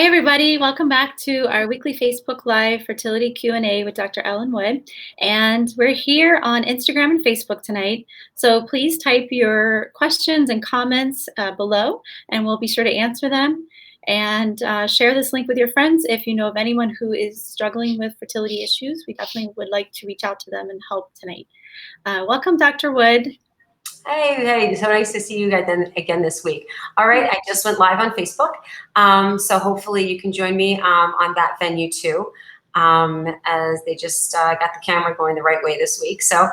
Hi, everybody. Welcome back to our weekly Facebook Live Fertility Q&A with Dr. Ellen Wood. And we're here on Instagram and Facebook tonight. So please type your questions and comments below, and we'll be sure to answer them. And share this link with your friends if you know of anyone who is struggling with fertility issues. We definitely would like to reach out to them and help tonight. Welcome, Dr. Wood. Hey, so nice to see you guys again this week. All right, I just went live on Facebook, so hopefully you can join me on that venue too, as they just got the camera going the right way this week. So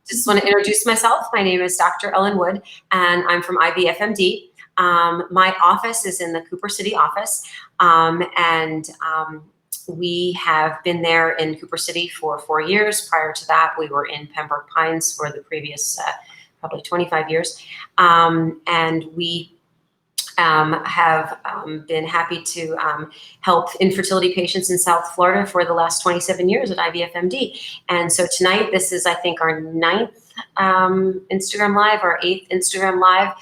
just want to introduce myself. My name is Dr. Ellen Wood, and I'm from IVFMD. My office is in the Cooper City office, and we have been there in Cooper City for 4 years. Prior to that, we were in Pembroke Pines for the previous probably 25 years. And we have been happy to help infertility patients in South Florida for the last 27 years at IVFMD. And so tonight, this is, I think, our 9th Instagram Live, our 8th Instagram Live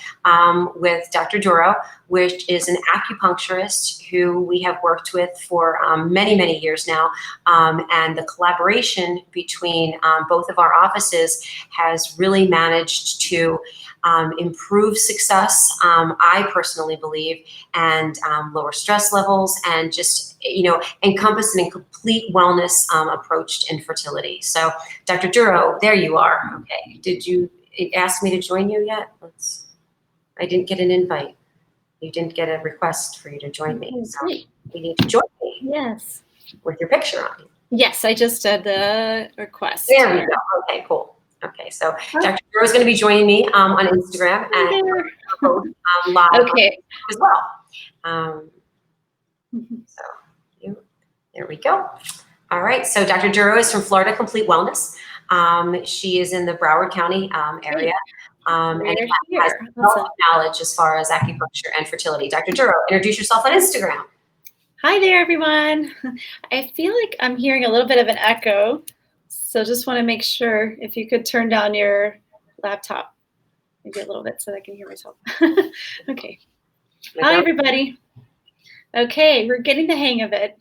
with Dr. Duro, which is an acupuncturist who we have worked with for many, many years now. And the collaboration between both of our offices has really managed to improve success, I personally believe, and lower stress levels, and just, encompass an complete wellness approach to infertility. So Dr. Duro, there you are. Okay. Did you ask me to join you yet? I didn't get an invite. You didn't get a request for you to join me. So you need to join me. Yes. With your picture on. Yes, I just did the request. There we go. Okay, cool. Okay, so Dr. Duro is going to be joining me on Instagram and live as well. So there we go. All right, so Dr. Duro is from Florida Complete Wellness. She is in the Broward County area. And has a wealth of knowledge as far as acupuncture and fertility. Dr. Duro, introduce yourself on Instagram. Hi there, everyone. I feel like I'm hearing a little bit of an echo, so just want to make sure if you could turn down your laptop, maybe a little bit so that I can hear myself. Okay. Hi, everybody. Okay, we're getting the hang of it.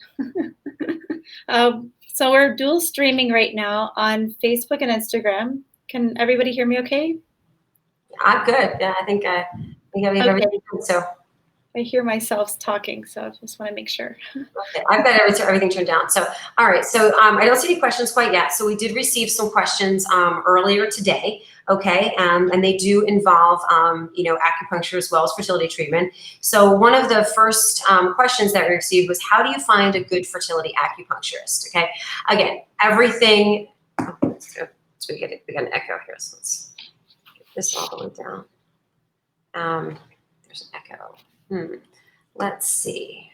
So we're dual streaming right now on Facebook and Instagram. Can everybody hear me okay? I'm good. Yeah, I think we have everything. So I hear myself talking, so I just want to make sure. Okay, I've got everything turned down. So, all right. So I don't see any questions quite yet. So we did receive some questions earlier today. Okay, and they do involve acupuncture as well as fertility treatment. So one of the first questions that we received was, how do you find a good fertility acupuncturist? Okay, again, everything. So we got an echo here. So let's get this all the way down. There's an echo. Let's see.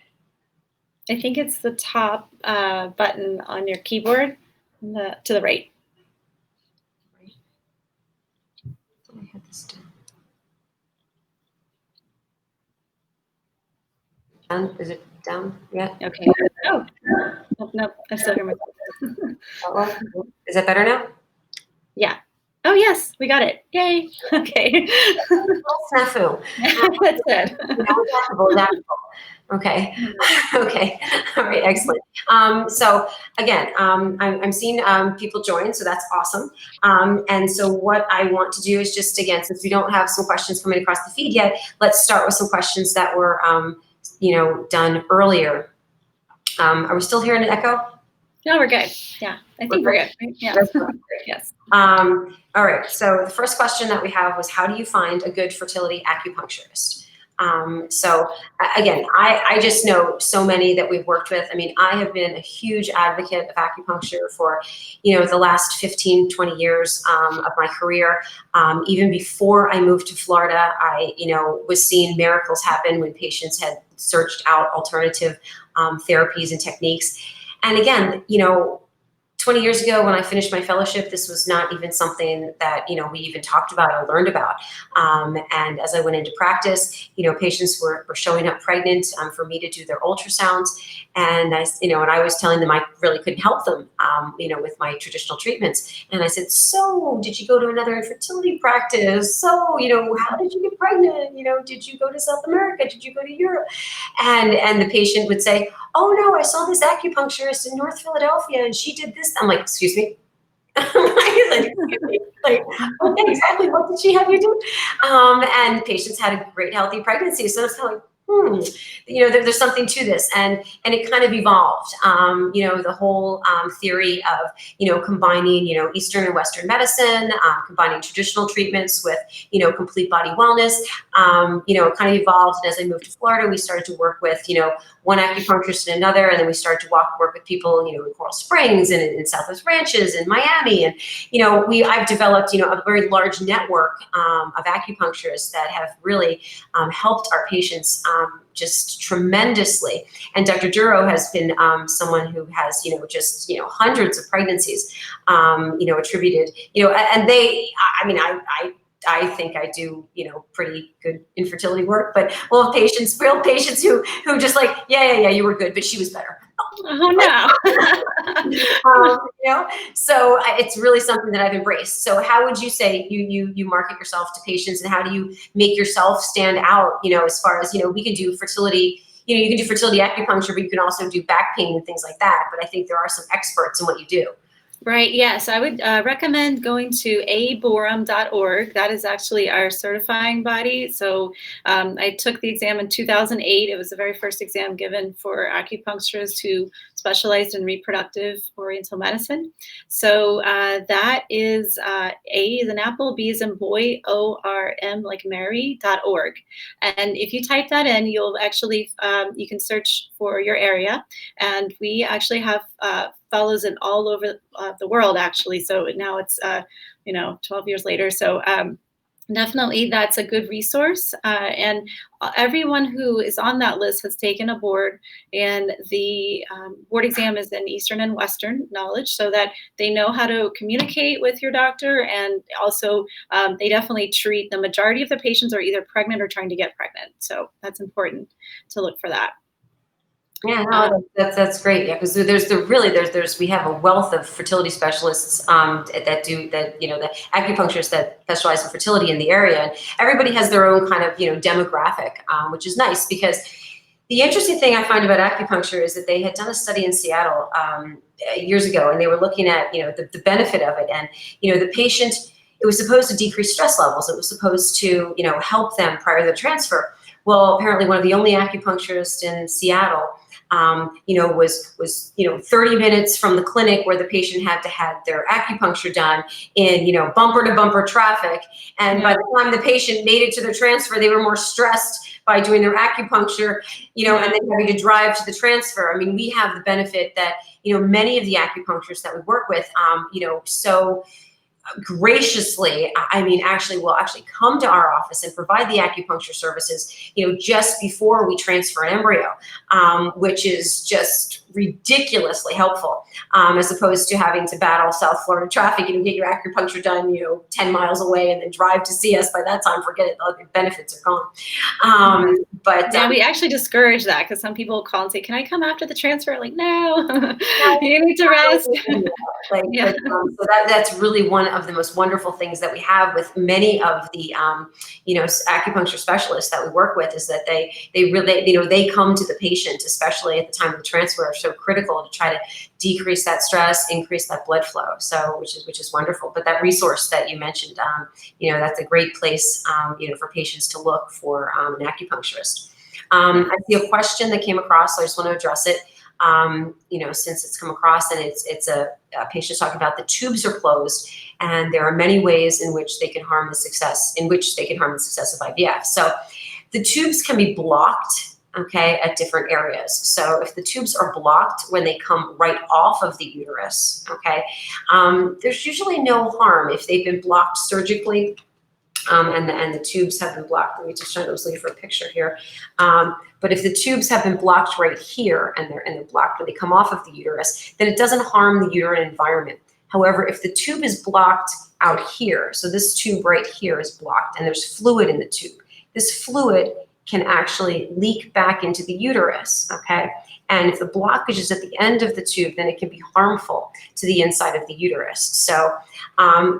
I think it's the top button on your keyboard to the right. I had this down. Is it down yet? Okay. Oh, nope. I'm still here myself. Is it better now? Yeah. Oh, yes, we got it. Yay. Okay. Snafu. That's good. Okay. Okay. All right. Excellent. So again, I'm seeing people join, so that's awesome. And so what I want to do is just, again, since we don't have some questions coming across the feed yet, let's start with some questions that were, done earlier. Are we still hearing an echo? No, we're good. Yeah, I think we're good. Right? Yeah. Yes. All right. So the first question that we have was, how do you find a good fertility acupuncturist? So again, I just know so many that we've worked with. I mean, I have been a huge advocate of acupuncture for, the last 15, 20 years of my career. Even before I moved to Florida, I, was seeing miracles happen when patients had searched out alternative therapies and techniques. And again, 20 years ago when I finished my fellowship, this was not even something that, we even talked about or learned about. And as I went into practice, patients were showing up pregnant for me to do their ultrasounds. And I was telling them I really couldn't help them, with my traditional treatments. And I said, so did you go to another infertility practice? So, how did you get pregnant? Did you go to South America? Did you go to Europe? And the patient would say, oh no, I saw this acupuncturist in North Philadelphia and she did this. I'm like, excuse me? like, okay, exactly. What did she have you do? And patients had a great healthy pregnancy. So it's kind of like, there's something to this, and it kind of evolved. The whole theory of combining Eastern and Western medicine, combining traditional treatments with complete body wellness. It kind of evolved, and as I moved to Florida, we started to work with one acupuncturist and another, and then we started to work with people in Coral Springs and in Southwest Ranches and Miami, and I've developed a very large network of acupuncturists that have really helped our patients just tremendously. And Dr. Duro has been someone who has just hundreds of pregnancies attributed, and I think I do, pretty good infertility work, but we'll have real patients who just like, yeah, you were good, but she was better. Oh no. So it's really something that I've embraced. So how would you say you market yourself to patients, and how do you make yourself stand out, as far as, we can do fertility, you can do fertility acupuncture, but you can also do back pain and things like that. But I think there are some experts in what you do. Right. Yes, I would recommend going to aborum.org. That is actually our certifying body. So I took the exam in 2008. It was the very first exam given for acupuncturists who specialized in reproductive oriental medicine. So that is A is an apple, B is in boy, ORM like Mary.org. And if you type that in, you'll actually, you can search for your area. And we actually have fellows in all over the world, actually. So now it's 12 years later. So definitely that's a good resource. And everyone who is on that list has taken a board, and the board exam is in Eastern and Western knowledge, so that they know how to communicate with your doctor. And also they definitely treat, the majority of the patients are either pregnant or trying to get pregnant. So that's important to look for that. Yeah, no, that's great. Yeah, because we have a wealth of fertility specialists the acupuncturists that specialize in fertility in the area, and everybody has their own kind of demographic, which is nice. Because the interesting thing I find about acupuncture is that they had done a study in Seattle years ago, and they were looking at the benefit of it, and the patient, it was supposed to decrease stress levels. It was supposed to help them prior to the transfer. Well, apparently one of the only acupuncturists in Seattle was 30 minutes from the clinic where the patient had to have their acupuncture done in, bumper to bumper traffic. And by the time the patient made it to their transfer, they were more stressed by doing their acupuncture, and then having to drive to the transfer. I mean, we have the benefit that, many of the acupuncturists that we work with, so graciously, will actually come to our office and provide the acupuncture services, just before we transfer an embryo, which is just ridiculously helpful, as opposed to having to battle South Florida traffic and get your acupuncture done, 10 miles away and then drive to see us. By that time, forget it, the benefits are gone. But we actually discourage that, because some people call and say, can I come after the transfer? Like, no, you need to rest. So that's really one of the most wonderful things that we have with many of the acupuncture specialists that we work with, is that they really they come to the patient, especially at the time of the transfer, are so critical to try to decrease that stress, increase that blood flow. So which is wonderful. But that resource that you mentioned, that's a great place for patients to look for an acupuncturist. I see a question that came across, so I just want to address it. Since it's come across, and it's a patient talking about the tubes are closed, and there are many ways in which they can harm the success of IVF. So the tubes can be blocked, at different areas. So if the tubes are blocked when they come right off of the uterus, there's usually no harm if they've been blocked surgically. And the tubes have been blocked. Let me just show. I was looking for a picture here. But if the tubes have been blocked right here, and they're blocked when they come off of the uterus, then it doesn't harm the uterine environment. However, if the tube is blocked out here, so this tube right here is blocked, and there's fluid in the tube, this fluid can actually leak back into the uterus. And if the blockage is at the end of the tube, then it can be harmful to the inside of the uterus. So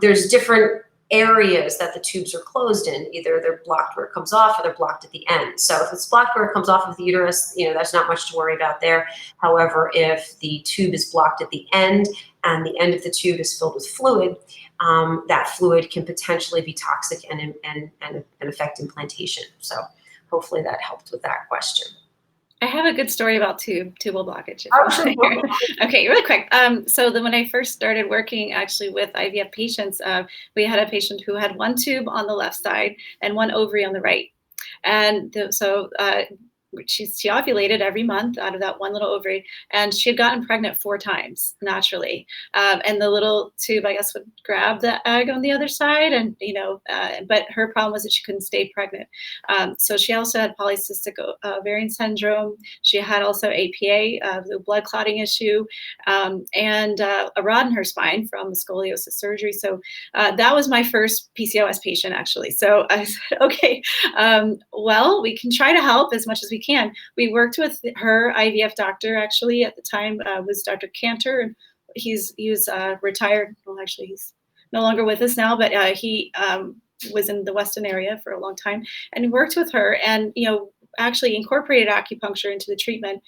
there's different areas that the tubes are closed in. Either they're blocked where it comes off, or they're blocked at the end. So if it's blocked where it comes off of the uterus, there's not much to worry about there. However, if the tube is blocked at the end and the end of the tube is filled with fluid, that fluid can potentially be toxic and affect implantation. So hopefully that helped with that question. I have a good story about tubal blockage. Oh, sure. Okay, really quick. So when I first started working actually with IVF patients, we had a patient who had one tube on the left side and one ovary on the right. And she ovulated every month out of that one little ovary, and she had gotten pregnant 4 times naturally. And the little tube, I guess, would grab the egg on the other side, and but her problem was that she couldn't stay pregnant. So she also had polycystic ovarian syndrome. She had also APA, the blood clotting issue, and a rod in her spine from scoliosis surgery. So that was my first PCOS patient, actually. So I said, okay, well, we can try to help as much as we can. We worked with her IVF doctor, actually, at the time, was Dr. Cantor, and he was retired. Well, actually, he's no longer with us now, but he was in the Weston area for a long time, and worked with her, and actually incorporated acupuncture into the treatment.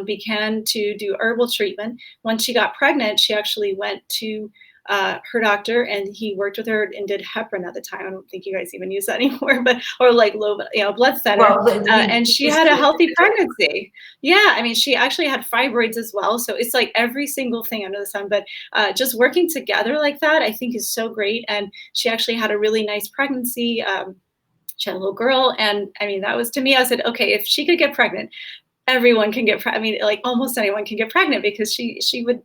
Began to do herbal treatment. Once she got pregnant, she actually went to her doctor, and he worked with her and did heparin at the time. I don't think you guys even use that anymore, or like low, blood thinner. Well, and she had a healthy pregnancy. Yeah, I mean, she actually had fibroids as well. So it's like every single thing under the sun. But just working together like that, I think, is so great. And she actually had a really nice pregnancy. She had a little girl, and I mean, that was, to me, I said, okay, if she could get pregnant, everyone can get pregnant. I mean, like almost anyone can get pregnant, because she would.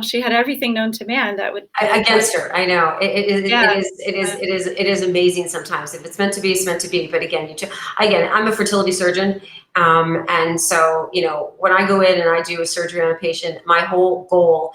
She had everything known to man that would against her. I know it is amazing sometimes. If it's meant to be, it's meant to be. But again, I'm a fertility surgeon, and so when I go in and I do a surgery on a patient, my whole goal,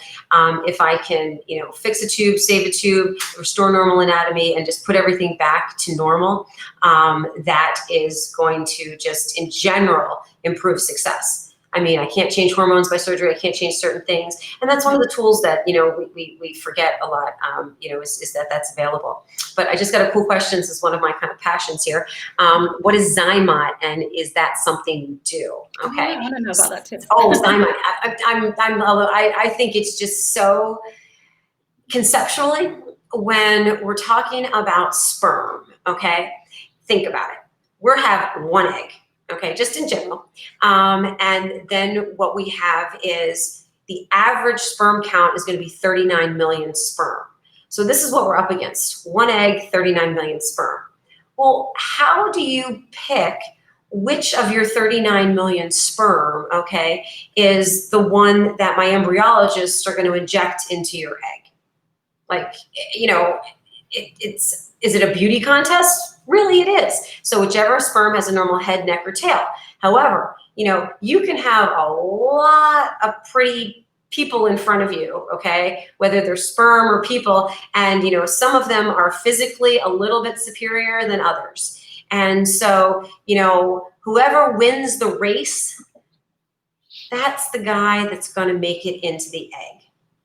if I can fix a tube, save a tube, restore normal anatomy, and just put everything back to normal, that is going to just in general improve success. I mean, I can't change hormones by surgery. I can't change certain things. And that's one of the tools that, we forget a lot, is that that's available. But I just got a cool question. This is one of my kind of passions here. What is Zymot, and is that something you do? Okay. I want to know about that too. Oh, Zymot. I think it's just so conceptually, when we're talking about sperm, okay, think about it. We have one egg. Okay, just in general. And then what we have is the average sperm count is going to be 39 million sperm. So this is what we're up against. One egg, 39 million sperm. Well, how do you pick which of your 39 million sperm, okay, is the one that my embryologists are going to inject into your egg? Like, is it a beauty contest? Really, it is. So whichever sperm has a normal head, neck, or tail. However, you can have a lot of pretty people in front of you, okay, whether they're sperm or people, and some of them are physically a little bit superior than others. And so, whoever wins the race, that's the guy that's going to make it into the egg.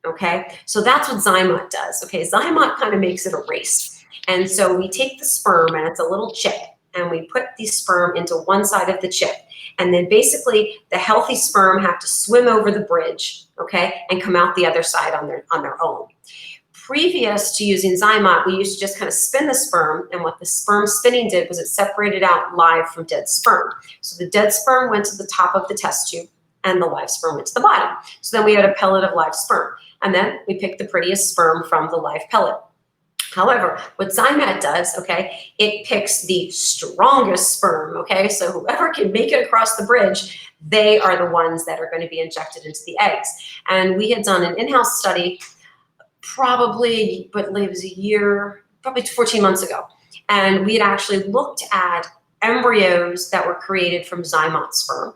Okay, so that's what Zymot does. Okay, Zymot kind of makes it a race. And so we take the sperm, and it's a little chip, and we put the sperm into one side of the chip. And then basically the healthy sperm have to swim over the bridge, okay, and come out the other side on their own. Previous to using Zymot, we used to just kind of spin the sperm, and what the sperm spinning did was it separated out live from dead sperm. So the dead sperm went to the top of the test tube, and the live sperm went to the bottom. So then we had a pellet of live sperm, and then we picked the prettiest sperm from the live pellet. However, what Zymot does, okay, it picks the strongest sperm, okay? So whoever can make it across the bridge, they are the ones that are going to be injected into the eggs. And we had done an in-house study probably 14 months ago. And we had actually looked at embryos that were created from Zymot sperm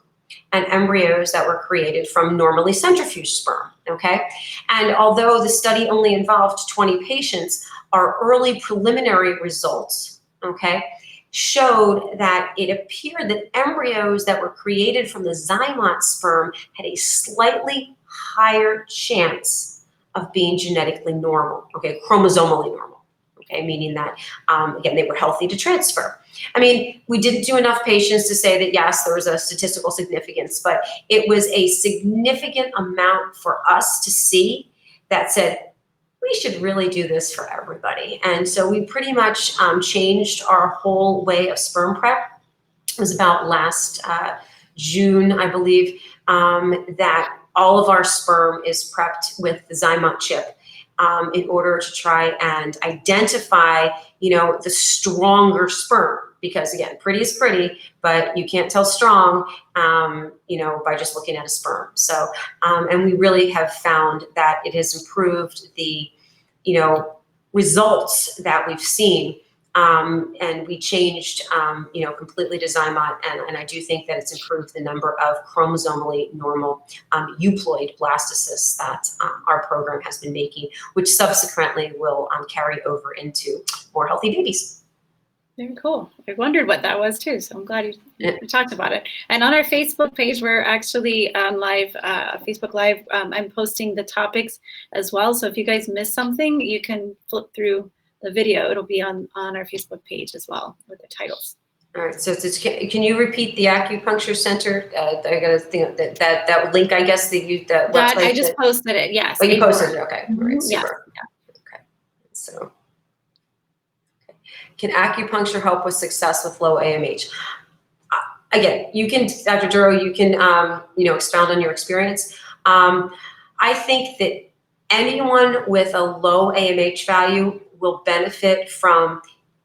and embryos that were created from normally centrifuged sperm, okay? And although the study only involved 20 patients, our early preliminary results, okay, showed that it appeared that embryos that were created from the Zymot sperm had a slightly higher chance of being genetically normal, okay, chromosomally normal. Okay, meaning that, again, they were healthy to transfer. I mean, we didn't do enough patients to say that, yes, there was a statistical significance, but it was a significant amount for us to see that said, we should really do this for everybody. And so we pretty much changed our whole way of sperm prep. It was about last June, I believe, that all of our sperm is prepped with the Zymot chip. In order to try and identify, the stronger sperm. Because again, pretty is pretty, but you can't tell strong, by just looking at a sperm. So, and we really have found that it has improved the, results that we've seen. And we changed, completely to Zymot, and I do think that it's improved the number of chromosomally normal euploid blastocysts that our program has been making, which subsequently will carry over into more healthy babies. Very cool. I wondered what that was too, so I'm glad you talked about it. And on our Facebook page, we're actually live, Facebook Live. I'm posting the topics as well, so if you guys miss something, you can flip through the video. It'll be on our Facebook page as well with the titles. All right. So can you repeat the acupuncture center? I got to think that link. I guess that website. I just posted it. Yes. Oh, you posted it. Okay. Mm-hmm. All right. Super. Yeah. Okay. So, can acupuncture help with success with low AMH? Again, you can, Dr. Duro, you can expound on your experience. I think that anyone with a low AMH value will benefit from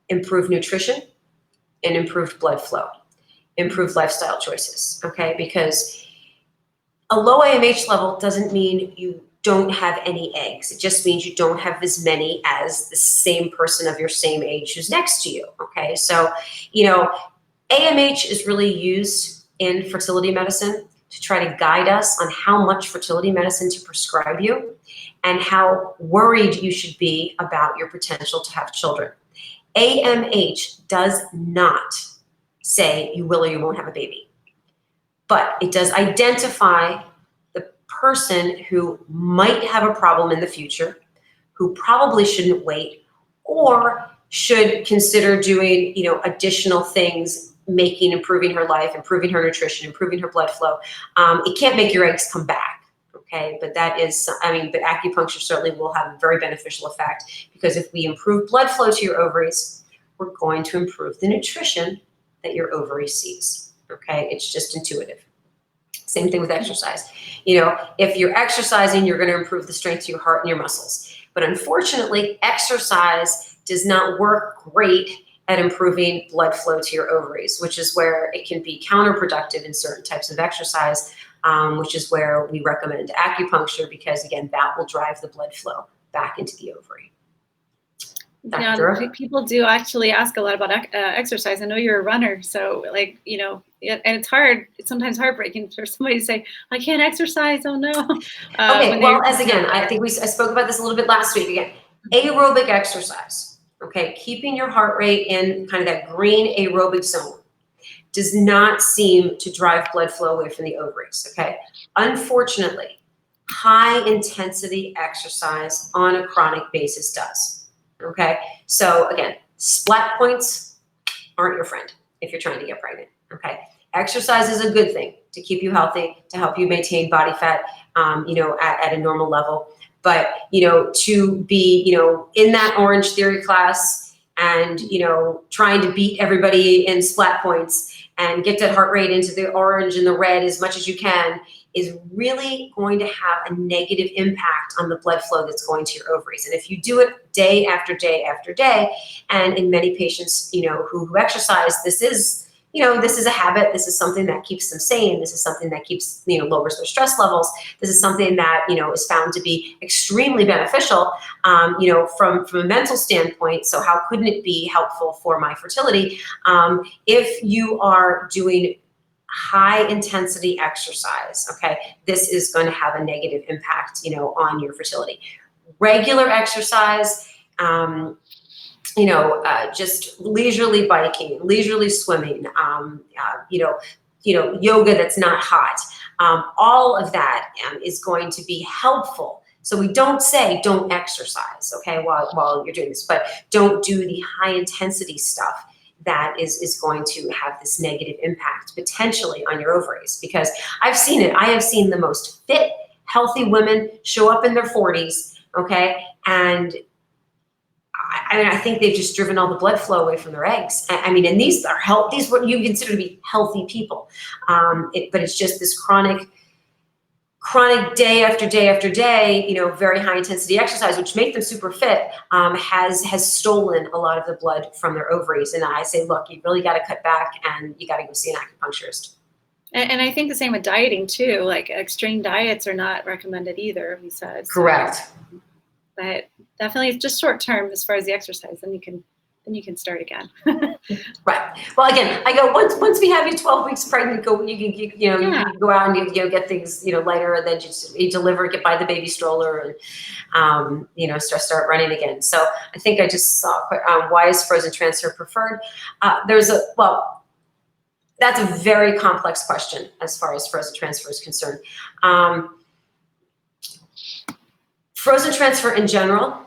improved nutrition and improved blood flow, improved lifestyle choices, okay? Because a low AMH level doesn't mean you don't have any eggs. It just means you don't have as many as the same person of your same age who's next to you, okay? So, AMH is really used in fertility medicine to try to guide us on how much fertility medicine to prescribe you and how worried you should be about your potential to have children. AMH does not say you will or you won't have a baby, but it does identify the person who might have a problem in the future, who probably shouldn't wait, or should consider doing, additional things, improving her life, improving her nutrition, improving her blood flow. It can't make your eggs come back. Okay, but but acupuncture certainly will have a very beneficial effect, because if we improve blood flow to your ovaries, we're going to improve the nutrition that your ovary sees. Okay, it's just intuitive. Same thing with exercise. If you're exercising, you're going to improve the strength of your heart and your muscles. But unfortunately, exercise does not work great at improving blood flow to your ovaries, which is where it can be counterproductive in certain types of exercise. Which is where we recommend acupuncture, because again, that will drive the blood flow back into the ovary. Yeah, people do actually ask a lot about exercise. I know you're a runner, so and it's hard. It's sometimes heartbreaking for somebody to say, "I can't exercise." Oh no. Okay. Well, I think I spoke about this a little bit last week. Again, aerobic exercise. Okay, keeping your heart rate in kind of that green aerobic zone does not seem to drive blood flow away from the ovaries, okay? Unfortunately, high intensity exercise on a chronic basis does, okay? So again, splat points aren't your friend if you're trying to get pregnant, okay? Exercise is a good thing to keep you healthy, to help you maintain body fat, at a normal level. But, to be, in that Orange Theory class and, trying to beat everybody in splat points and get that heart rate into the orange and the red as much as you can is really going to have a negative impact on the blood flow that's going to your ovaries. And if you do it day after day after day, and in many patients, who exercise, this is a habit. This is something that keeps them sane. This is something that keeps, lowers their stress levels. This is something that, is found to be extremely beneficial, from a mental standpoint. So how couldn't it be helpful for my fertility? If you are doing high intensity exercise, okay, this is going to have a negative impact, on your fertility. Regular exercise, just leisurely biking, leisurely swimming, yoga that's not hot. All of that is going to be helpful So we don't say don't exercise, okay, while you're doing this, but don't do the high intensity stuff that is going to have this negative impact potentially on your ovaries, because I've seen it. I have seen the most fit, healthy women show up in their 40s, okay, and I think they've just driven all the blood flow away from their eggs. I mean, and these are these what you consider to be healthy people, but it's just this chronic day after day after day, very high intensity exercise, which make them super fit, has stolen a lot of the blood from their ovaries. And I say, look, you really got to cut back, and you got to go see an acupuncturist. And I think the same with dieting too. Like extreme diets are not recommended either, he said. Correct. So, but definitely it's just short term as far as the exercise. Then you can start again. Right. Well, again, I go once we have you 12 weeks pregnant, you can go out and you get things lighter, and then you deliver, get by the baby stroller, and start running again. So I think I just saw why is frozen transfer preferred? That's a very complex question as far as frozen transfer is concerned. Frozen transfer in general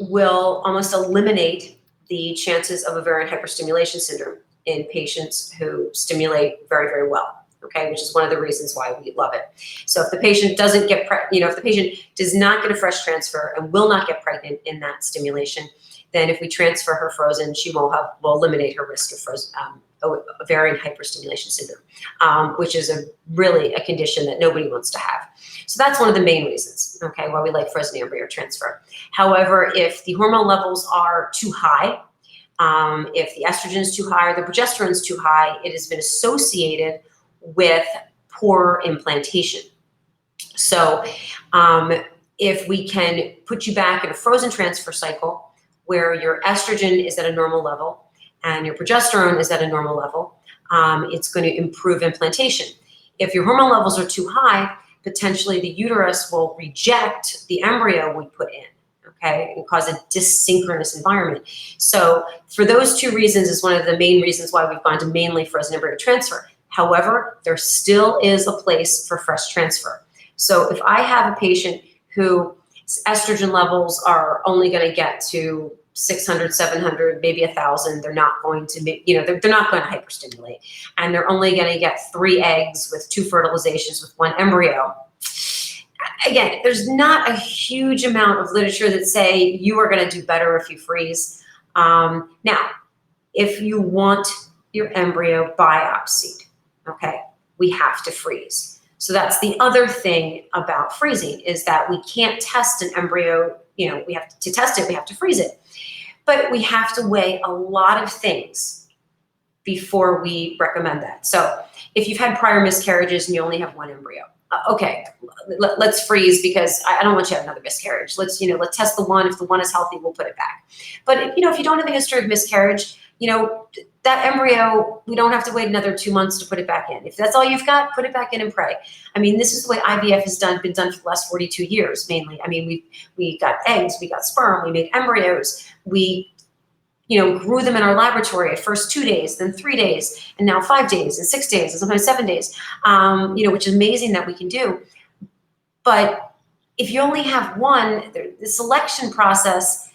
will almost eliminate the chances of ovarian hyperstimulation syndrome in patients who stimulate very, very well, okay, which is one of the reasons why we love it. So if the patient doesn't get, if the patient does not get a fresh transfer and will not get pregnant in that stimulation, then if we transfer her frozen, we'll eliminate her risk of ovarian hyperstimulation syndrome, which is really a condition that nobody wants to have. So that's one of the main reasons, okay, why we like frozen embryo transfer. However, if the hormone levels are too high, if the estrogen is too high or the progesterone is too high, it has been associated with poor implantation. So if we can put you back in a frozen transfer cycle where your estrogen is at a normal level and your progesterone is at a normal level, it's going to improve implantation. If your hormone levels are too high, potentially the uterus will reject the embryo we put in, okay, and cause a dysynchronous environment. So for those two reasons is one of the main reasons why we've gone to mainly frozen embryo transfer. However, there still is a place for fresh transfer. So if I have a patient whose estrogen levels are only going to get to 600, 700, maybe 1,000, they're not going to be, they're not going to hyperstimulate, and they're only going to get 3 eggs with 2 fertilizations with 1 embryo. Again, there's not a huge amount of literature that say you are going to do better if you freeze. Now, if you want your embryo biopsied, okay, we have to freeze. So that's the other thing about freezing, is that we can't test an embryo, we have to test it, we have to freeze it. But we have to weigh a lot of things before we recommend that. So if you've had prior miscarriages and you only have 1 embryo, okay, let's freeze, because I don't want you to have another miscarriage. Let's test the one. If the one is healthy, we'll put it back. But if you don't have a history of miscarriage, that embryo, we don't have to wait another 2 months to put it back in. If that's all you've got, put it back in and pray. I mean, this is the way IVF has been done for the last 42 years, mainly. I mean, we got eggs, we got sperm, we made embryos, we grew them in our laboratory at first 2 days, then 3 days, and now 5 days, and 6 days, and sometimes 7 days, which is amazing that we can do. But if you only have 1, the selection process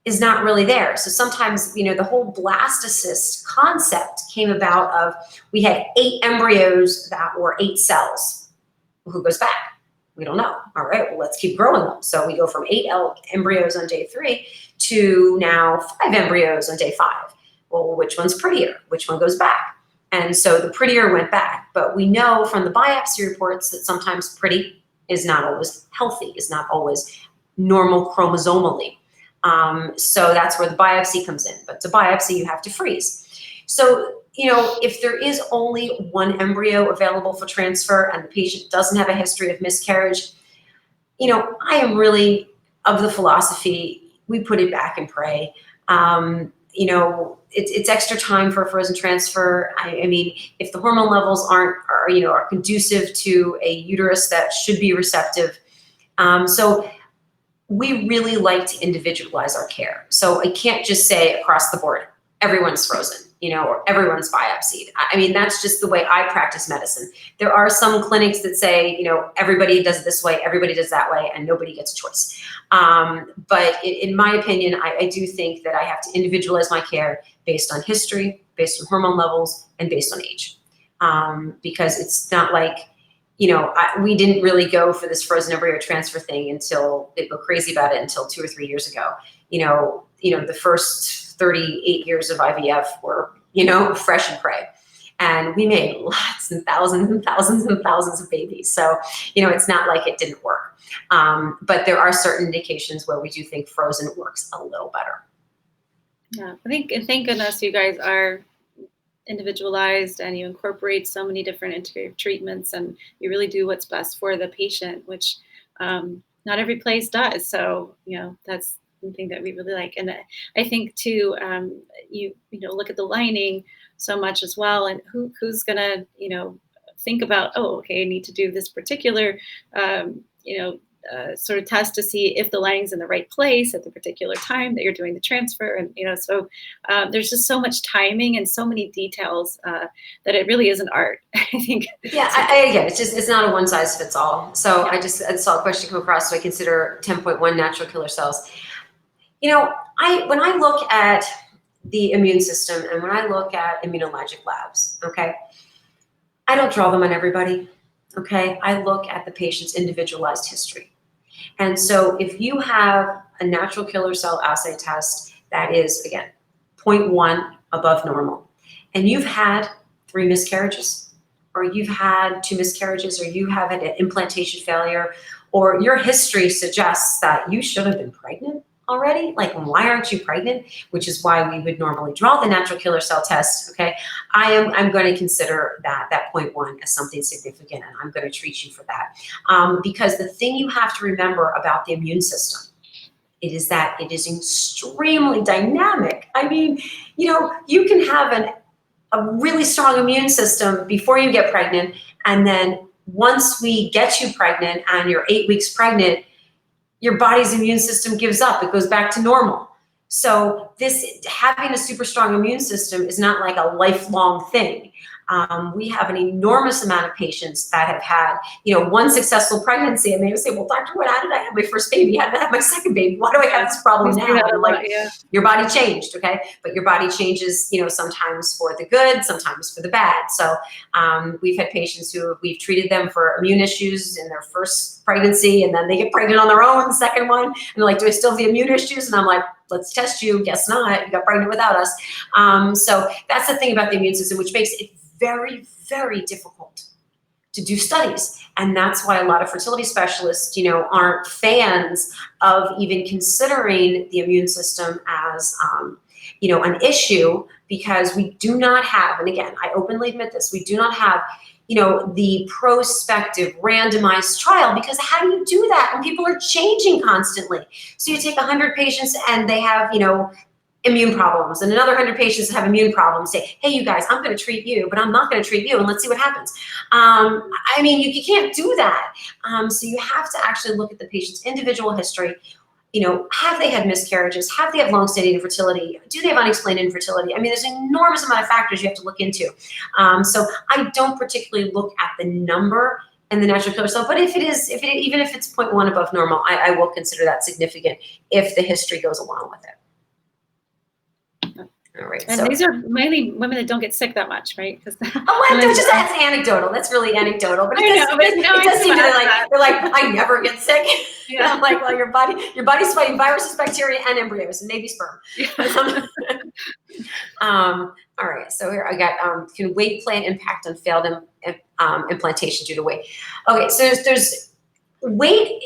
is not really there. So sometimes, the whole blastocyst concept came about of, we had 8 embryos that were 8 cells. Well, who goes back? We don't know. All right, well, let's keep growing them. So we go from 8 embryos on day 3 to now 5 embryos on day 5. Well, which one's prettier? Which one goes back? And so the prettier went back. But we know from the biopsy reports that sometimes pretty is not always healthy, is not always normal chromosomally. So that's where the biopsy comes in. But to biopsy, you have to freeze. So, if there is only 1 embryo available for transfer and the patient doesn't have a history of miscarriage, I am really of the philosophy, we put it back and pray. It's extra time for a frozen transfer. I mean, if the hormone levels are conducive to a uterus that should be receptive. So we really like to individualize our care. So I can't just say across the board, everyone's frozen. or everyone's biopsied. I mean, that's just the way I practice medicine. There are some clinics that say, everybody does it this way, everybody does that way, and nobody gets a choice. But in my opinion, I do think that I have to individualize my care based on history, based on hormone levels, and based on age. Because it's not like, we didn't really go for this frozen embryo transfer thing until they go crazy about it until 2 or 3 years ago. The first 38 years of IVF were, fresh and prey. And we made lots and thousands and thousands and thousands of babies. So, it's not like it didn't work. But there are certain indications where we do think frozen works a little better. Yeah, I think, and thank goodness you guys are individualized and you incorporate so many different integrative treatments, and you really do what's best for the patient, which not every place does. So, that's something that we really like. And I think too, you look at the lining so much as well, and who's gonna, think about, oh, okay, I need to do this particular, sort of test to see if the lining's in the right place at the particular time that you're doing the transfer. And, so there's just so much timing and so many details that it really is an art, I think. Yeah, again, it's not a one size fits all. So yeah. I saw a question come across. So I consider 10.1 natural killer cells. When I look at the immune system and when I look at immunologic labs, okay, I don't draw them on everybody. Okay, I look at the patient's individualized history. And so if you have a natural killer cell assay test that is, again, 0.1 above normal, and you've had 3 miscarriages, or you've had 2 miscarriages, or you have an implantation failure, or your history suggests that you should have been pregnant already, like, why aren't you pregnant? Which is why we would normally draw the natural killer cell test, okay? I'm going to consider that 0.1 as something significant, and I'm going to treat you for that. Because the thing you have to remember about the immune system, it is that it is extremely dynamic. I mean, you can have a really strong immune system before you get pregnant, and then once we get you pregnant and you're 8 weeks pregnant, your body's immune system gives up. It goes back to normal. So having a super strong immune system is not like a lifelong thing. We have an enormous amount of patients that have had, one successful pregnancy, and they would say, well, doctor, how did I have my first baby? How did I have my second baby? Why do I have this problem now? And I'm like, your body changed, okay? But your body changes, sometimes for the good, sometimes for the bad. So we've had patients we've treated them for immune issues in their first pregnancy, and then they get pregnant on their own, second one, and they're like, do I still have the immune issues? And I'm like, let's test you. Guess not. You got pregnant without us. So that's the thing about the immune system, which makes it very, very difficult to do studies. And that's why a lot of fertility specialists, aren't fans of even considering the immune system as, an issue, because we do not have, and again, I openly admit this, we do not have, the prospective randomized trial, because how do you do that when people are changing constantly? So you take 100 patients and they have, immune problems, and another 100 patients have immune problems, say, hey, you guys, I'm going to treat you, but I'm not going to treat you, and let's see what happens. I mean, you can't do that. So you have to actually look at the patient's individual history. Have they had miscarriages? Have they had long-standing infertility? Do they have unexplained infertility? I mean, there's an enormous amount of factors you have to look into. So I don't particularly look at the number and the natural killer cell, but even if it's 0.1 above normal, I will consider that significant if the history goes along with it. All right. And these are mainly women that don't get sick that much, right? That's anecdotal. That's really anecdotal. But it does seem to they're like, I never get sick. Yeah. I'm like, well, your body's fighting viruses, bacteria, and embryos, and maybe sperm. Yeah. All right. So here I got, can weight play an impact on failed implantation due to weight? Okay. So there's weight.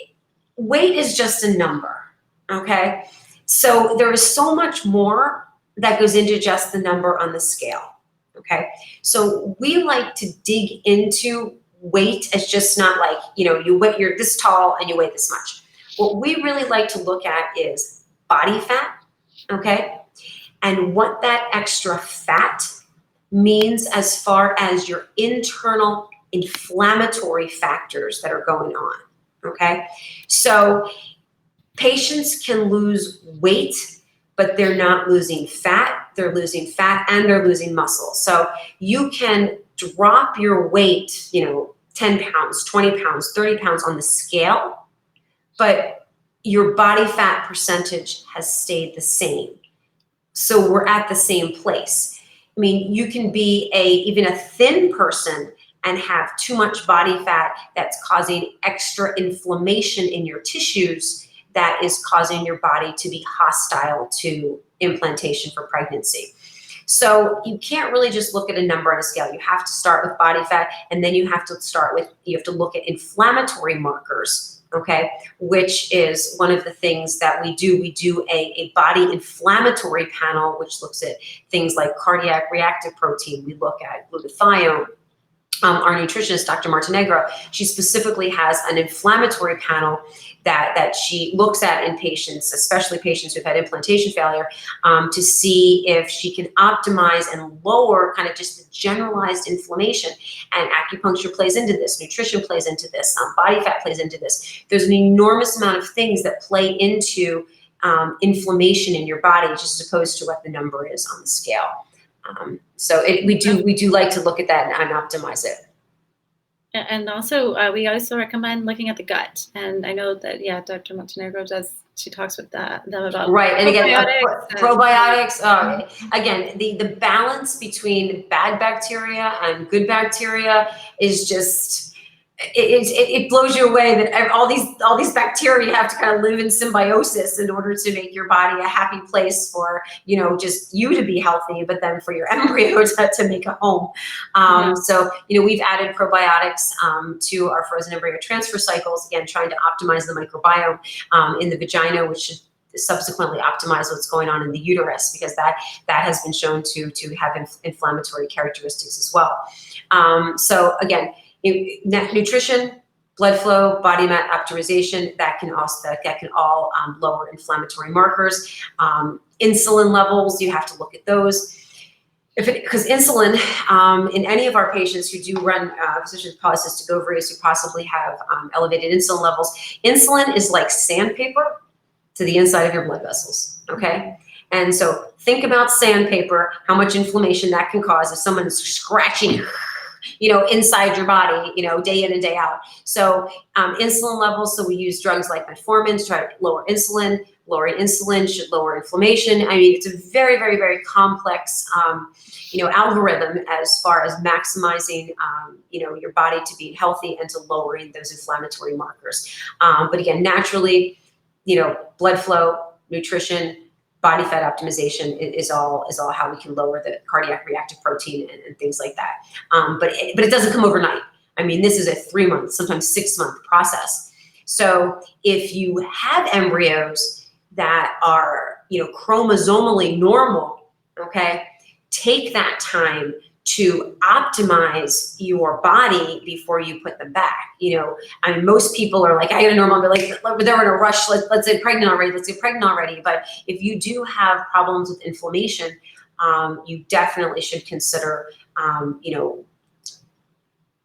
Weight is just a number. Okay. So there is so much more that goes into just the number on the scale, okay? So we like to dig into weight as just not like, you're this tall and you weigh this much. What we really like to look at is body fat, okay? And what that extra fat means as far as your internal inflammatory factors that are going on, okay? So patients can lose weight, but they're not losing fat, they're losing fat, and they're losing muscle. So you can drop your weight, 10 pounds, 20 pounds, 30 pounds on the scale, but your body fat percentage has stayed the same. So we're at the same place. I mean, you can be even a thin person and have too much body fat that's causing extra inflammation in your tissues that is causing your body to be hostile to implantation for pregnancy. So you can't really just look at a number on a scale. You have to start with body fat, and then you have to look at inflammatory markers, okay, which is one of the things that we do. We do a body inflammatory panel, which looks at things like cardiac reactive protein. We look at glutathione. Our nutritionist, Dr. Martinegro, she specifically has an inflammatory panel that she looks at in patients, especially patients who've had implantation failure, to see if she can optimize and lower kind of just the generalized inflammation. And acupuncture plays into this, nutrition plays into this, body fat plays into this. There's an enormous amount of things that play into inflammation in your body, just as opposed to what the number is on the scale. So we do like to look at that and optimize it. And also, we also recommend looking at the gut. And I know that, Dr. Montenegro she talks with them about right. And again, probiotics. Again, the balance between bad bacteria and good bacteria is just, it blows you away that all these bacteria have to kind of live in symbiosis in order to make your body a happy place for, just you to be healthy, but then for your embryo to make a home. So, we've added probiotics to our frozen embryo transfer cycles, again, trying to optimize the microbiome in the vagina, which should subsequently optimize what's going on in the uterus, because that has been shown to have inflammatory characteristics as well. So again, nutrition, blood flow, body mass optimization, that can all lower inflammatory markers. Insulin levels, you have to look at those. Because insulin, in any of our patients who do run physician's polycystic ovaries, who possibly have elevated insulin levels, insulin is like sandpaper to the inside of your blood vessels, okay? And so think about sandpaper, how much inflammation that can cause if someone's scratching inside your body, day in and day out. So insulin levels, so we use drugs like metformin to try to lower insulin. Lowering insulin should lower inflammation. I mean, it's a very, very, very complex, algorithm as far as maximizing, your body to be healthy and to lowering those inflammatory markers. But again, naturally, blood flow, nutrition, body fat optimization is all how we can lower the cardiac reactive protein and things like that. But it doesn't come overnight. I mean, this is a 3-month, sometimes 6-month process. So if you have embryos that are, chromosomally normal, okay, take that time to optimize your body before you put them back. I mean, most people are like, I got a normal, but they're in a rush. Let's get pregnant already. But if you do have problems with inflammation, you definitely should consider,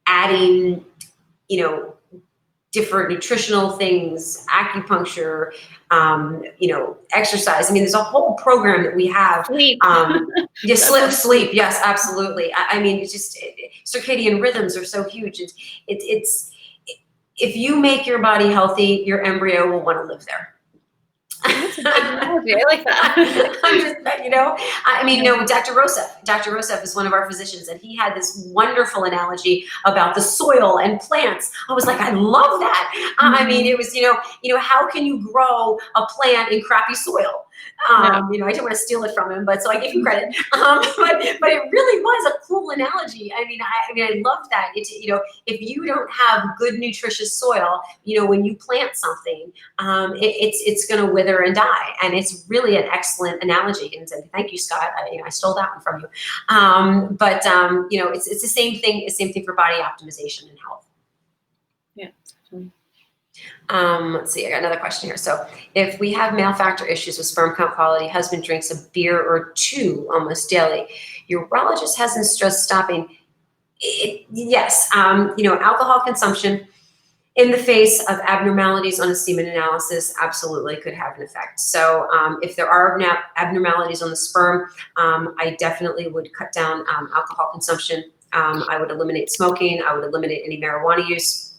adding, different nutritional things, acupuncture, exercise. I mean, there's a whole program that we have. Sleep. Sleep. Yes, absolutely. I mean, it's just circadian rhythms are so huge. It's if you make your body healthy, your embryo will want to live there. That's a good analogy. I like that. I'm just, Dr. Rosef is one of our physicians, and he had this wonderful analogy about the soil and plants. I was like, I love that. I mean, it was, how can you grow a plant in crappy soil? I didn't want to steal it from him, but so I gave him credit. But it really was a cool analogy. I mean, I love that. If you don't have good nutritious soil, when you plant something, it's going to wither and die. And it's really an excellent analogy. And thank you, Scott. I stole that one from you. It's the same thing. The same thing for body optimization and health. Yeah. Definitely. Let's see, I got another question here. So if we have male factor issues with sperm count quality, husband drinks a beer or 2 almost daily, urologist hasn't stressed stopping. Yes, alcohol consumption in the face of abnormalities on a semen analysis, absolutely could have an effect. So if there are abnormalities on the sperm, I definitely would cut down alcohol consumption. I would eliminate smoking. I would eliminate any marijuana use.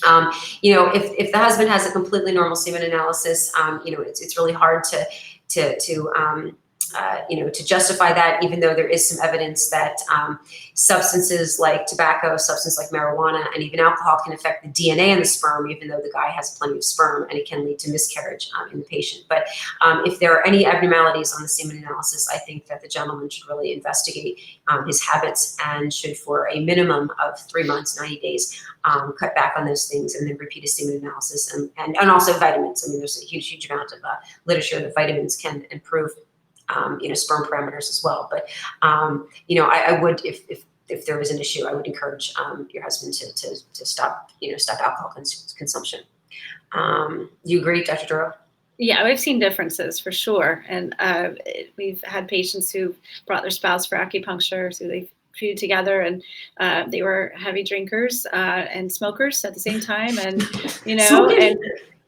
If the husband has a completely normal semen analysis, it's really hard to justify that, even though there is some evidence that substances like tobacco, substances like marijuana, and even alcohol can affect the DNA in the sperm, even though the guy has plenty of sperm, and it can lead to miscarriage in the patient. But if there are any abnormalities on the semen analysis, I think that the gentleman should really investigate his habits and should, for a minimum of 3 months, 90 days, cut back on those things and then repeat a semen analysis, and also vitamins. I mean, there's a huge amount of literature that vitamins can improve sperm parameters as well. But, I would, if there was an issue, I would encourage your husband to stop alcohol consumption. You agree, Dr. Duro? Yeah, we've seen differences for sure. And we've had patients who brought their spouse for acupuncture, so they treated together, and they were heavy drinkers and smokers at the same time. And, and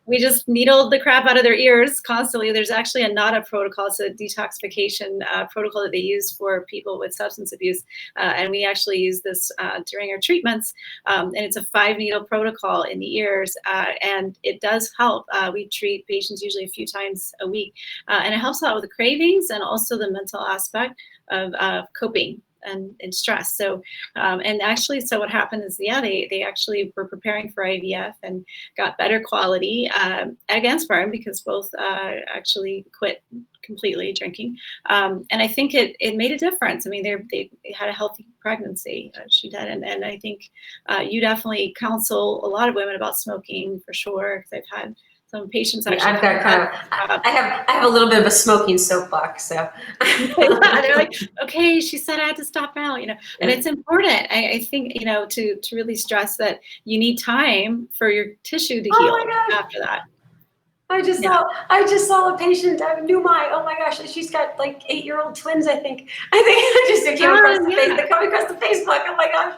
we just needled the crap out of their ears constantly. There's actually a NADA protocol. It's a detoxification protocol that they use for people with substance abuse. And we actually use this during our treatments. And it's a 5-needle protocol in the ears. And it does help. We treat patients usually a few times a week. And it helps out with the cravings and also the mental aspect of coping and stress. So, so what happened is, they actually were preparing for IVF and got better quality egg and sperm, because both actually quit completely drinking. And I think it made a difference. I mean, they had a healthy pregnancy, she did. And I think you definitely counsel a lot of women about smoking for sure, because I've had some patients actually. I've got I have a little bit of a smoking soapbox, so. They're like, okay, she said I had to stop now, and it's important. I think, to really stress that you need time for your tissue to heal after that. I just saw a patient, Numai. Oh my gosh, she's got like 8-year-old twins, I think. It came across the Facebook. Oh my gosh.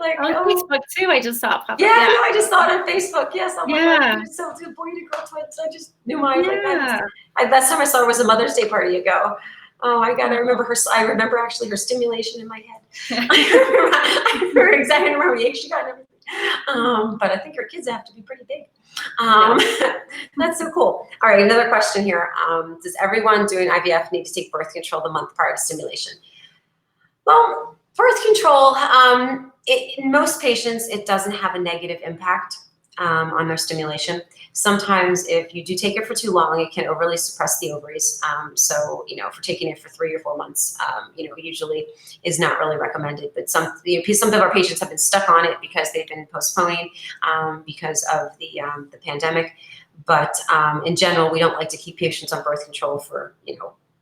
Facebook too, I just saw it pop up. Yeah, no, I just saw it on Facebook. Yes, oh my gosh. So it's a boy to girl twins. I just knew mine. Last time I saw her was a Mother's Day party ago. Oh, I remember her. I remember actually her stimulation in my head. I remember exactly how many eggs she got and everything. But I think her kids have to be pretty big. That's so cool. All right, another question here. Does everyone doing IVF need to take birth control the month prior to stimulation? Well, birth control, in most patients, it doesn't have a negative impact on their stimulation. Sometimes if you do take it for too long, it can overly suppress the ovaries. So, for taking it for 3 or 4 months, usually is not really recommended. But some of our patients have been stuck on it because they've been postponing because of the pandemic. But in general, we don't like to keep patients on birth control for,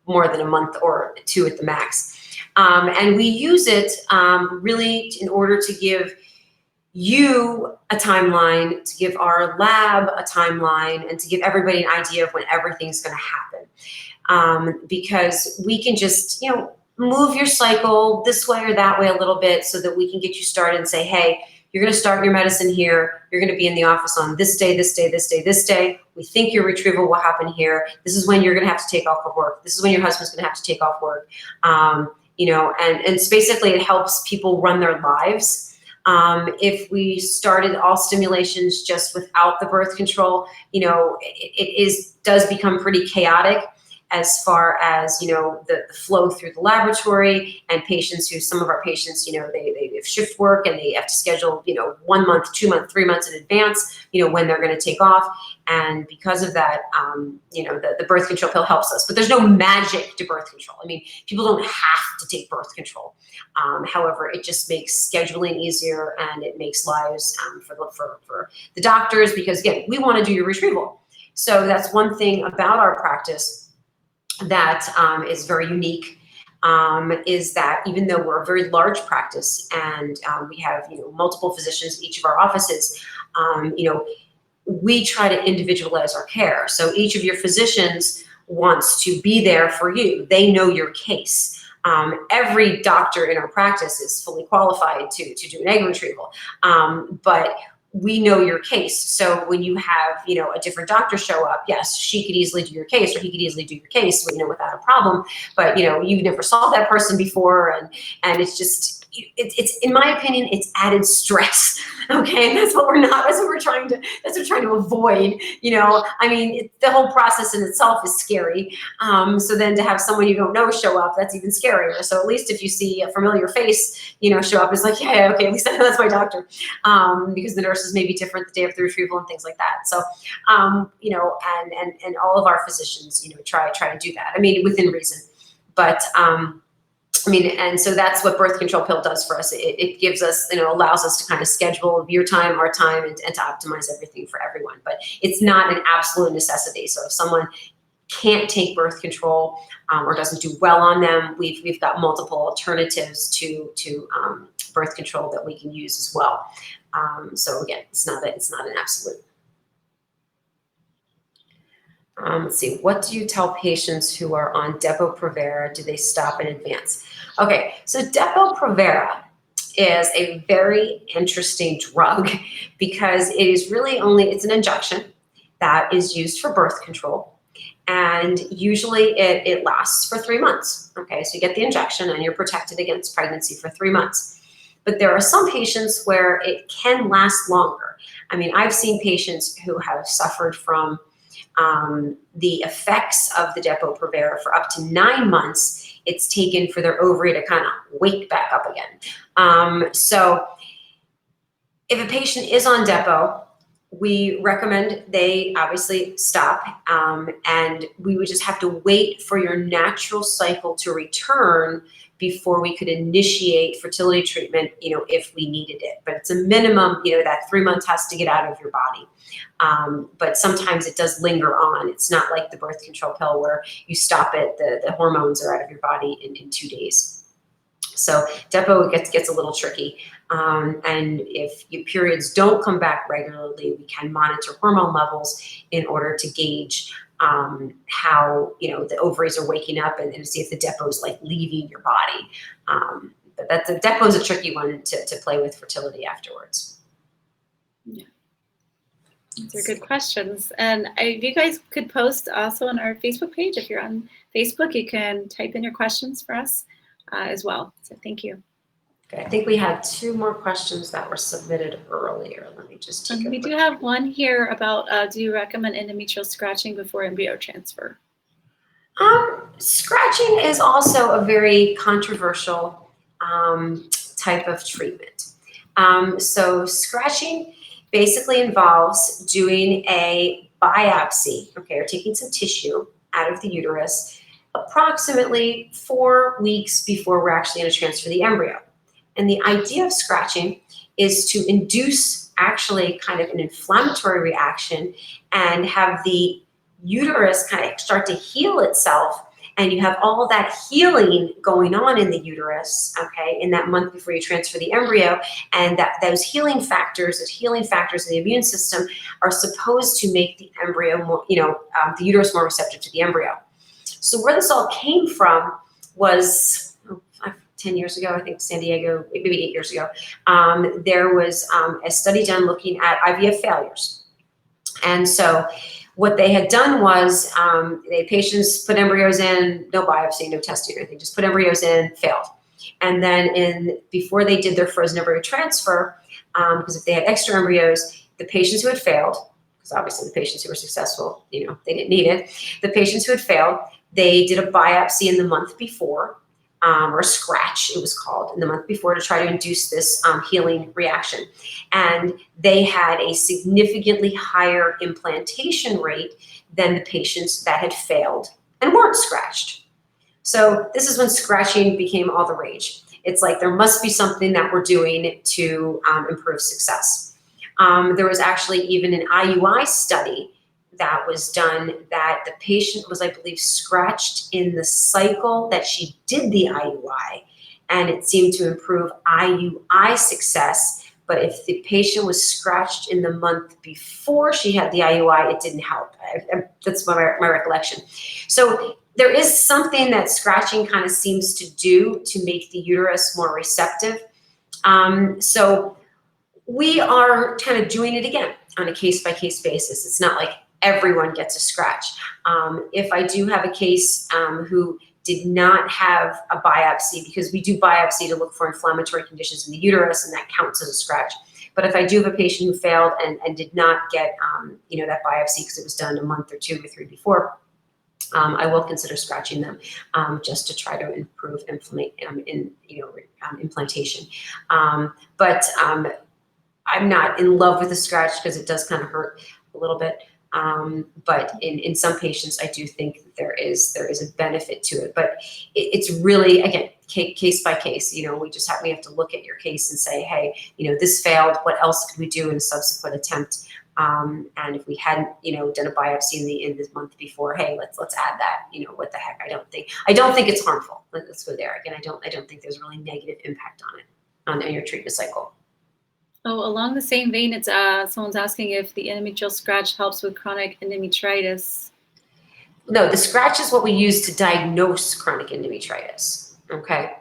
more than a month or 2 at the max. And we use it really in order to give you a timeline, to give our lab a timeline, and to give everybody an idea of when everything's going to happen. Because we can just, move your cycle this way or that way a little bit so that we can get you started and say, hey, you're going to start your medicine here. You're going to be in the office on this day, this day, this day, this day. We think your retrieval will happen here. This is when you're going to have to take off of work. This is when your husband's going to have to take off work. And it's basically, it helps people run their lives. If we started all stimulations just without the birth control, it does become pretty chaotic as far as, the flow through the laboratory, and some of our patients, they have shift work and they have to schedule, 1 month, 2 months, 3 months in advance, when they're going to take off. And because of that, the birth control pill helps us, but there's no magic to birth control. I mean, people don't have to take birth control. However, it just makes scheduling easier, and it makes lives for the doctors, because again, we want to do your retrieval. So that's one thing about our practice that is very unique, is that even though we're a very large practice and we have multiple physicians in each of our offices, we try to individualize our care. So each of your physicians wants to be there for you. They know your case. Every doctor in our practice is fully qualified to do an egg retrieval, but we know your case. So when you have, a different doctor show up, yes, she could easily do your case, or he could easily do your case, without a problem. But, you never saw that person before. And it's just, it's in my opinion, it's added stress. Okay. That's what we're trying to avoid. The whole process in itself is scary. So then to have someone you don't know show up, that's even scarier. So at least if you see a familiar face, show up, it's like, yeah, okay, at least I know that's my doctor. Because the nurses may be different the day of the retrieval and things like that. So, and all of our physicians, try to do that. Within reason. But, and so that's what birth control pill does for us. It gives us, allows us to kind of schedule your time, our time, and to optimize everything for everyone. But it's not an absolute necessity. So if someone can't take birth control or doesn't do well on them, we've got multiple alternatives to birth control that we can use as well. So again, it's not an absolute. Let's see. What do you tell patients who are on Depo-Provera? Do they stop in advance? Okay, so Depo-Provera is a very interesting drug because it is really it's an injection that is used for birth control. And usually it lasts for 3 months. Okay, so you get the injection and you're protected against pregnancy for 3 months. But there are some patients where it can last longer. I've seen patients who have suffered from the effects of the Depo-Provera for up to 9 months. It's taken for their ovary to kind of wake back up again. So if a patient is on Depo, we recommend they obviously stop, and we would just have to wait for your natural cycle to return before we could initiate fertility treatment, if we needed it. But it's a minimum, that 3 months has to get out of your body. But sometimes it does linger on. It's not like the birth control pill where you stop it, the hormones are out of your body in 2 days. So Depo gets a little tricky. And if your periods don't come back regularly, we can monitor hormone levels in order to gauge how, the ovaries are waking up and see if the Depo is like leaving your body. But Depo is a tricky one to play with fertility afterwards. Yeah. These are good questions. And if you guys could post also on our Facebook page. If you're on Facebook, you can type in your questions for us as well. So thank you. Okay, I think we had 2 more questions that were submitted earlier. Let me just take We do have one here about, do you recommend endometrial scratching before embryo transfer? Scratching is also a very controversial type of treatment. So scratching basically involves doing a biopsy, okay, or taking some tissue out of the uterus approximately 4 weeks before we're actually going to transfer the embryo. And the idea of scratching is to induce actually kind of an inflammatory reaction and have the uterus kind of start to heal itself. And you have all that healing going on in the uterus, okay, in that month before you transfer the embryo. And those healing factors in the immune system are supposed to make the embryo more, the uterus more receptive to the embryo. So where this all came from was 10 years ago, I think San Diego, maybe 8 years ago, there was a study done looking at IVF failures. And so what they had done was the patients put embryos in, no biopsy, no testing or anything, just put embryos in, failed. And then before they did their frozen embryo transfer, because if they had extra embryos, the patients who had failed, because obviously the patients who were successful, they didn't need it. The patients who had failed, they did a biopsy in the month before, or scratch, it was called, in the month before to try to induce this healing reaction. And they had a significantly higher implantation rate than the patients that had failed and weren't scratched. So this is when scratching became all the rage. It's like there must be something that we're doing to improve success. There was actually even an IUI study that was done that the patient was, I believe, scratched in the cycle that she did the IUI, and it seemed to improve IUI success. But if the patient was scratched in the month before she had the IUI, it didn't help. That's my recollection. So there is something that scratching kind of seems to do to make the uterus more receptive. So We are kind of doing it again on a case-by-case basis. It's not like everyone gets a scratch. If I do have a case who did not have a biopsy, because we do biopsy to look for inflammatory conditions in the uterus, and that counts as a scratch. But if I do have a patient who failed and did not get that biopsy because it was done a month or 2 or 3 before, I will consider scratching them just to try to improve implantation. But I'm not in love with the scratch because it does kind of hurt a little bit. But in some patients, I do think that there is a benefit to it. But it's really, again, case by case. We have to look at your case and say, hey, this failed. What else could we do in a subsequent attempt? And if we hadn't, done a biopsy in this month before, hey, let's add that. What the heck? I don't think it's harmful. Let's go there again. I don't think there's a really negative impact on it on your treatment cycle. Oh, along the same vein, it's someone's asking if the endometrial scratch helps with chronic endometritis. No, the scratch is what we use to diagnose chronic endometritis. Okay,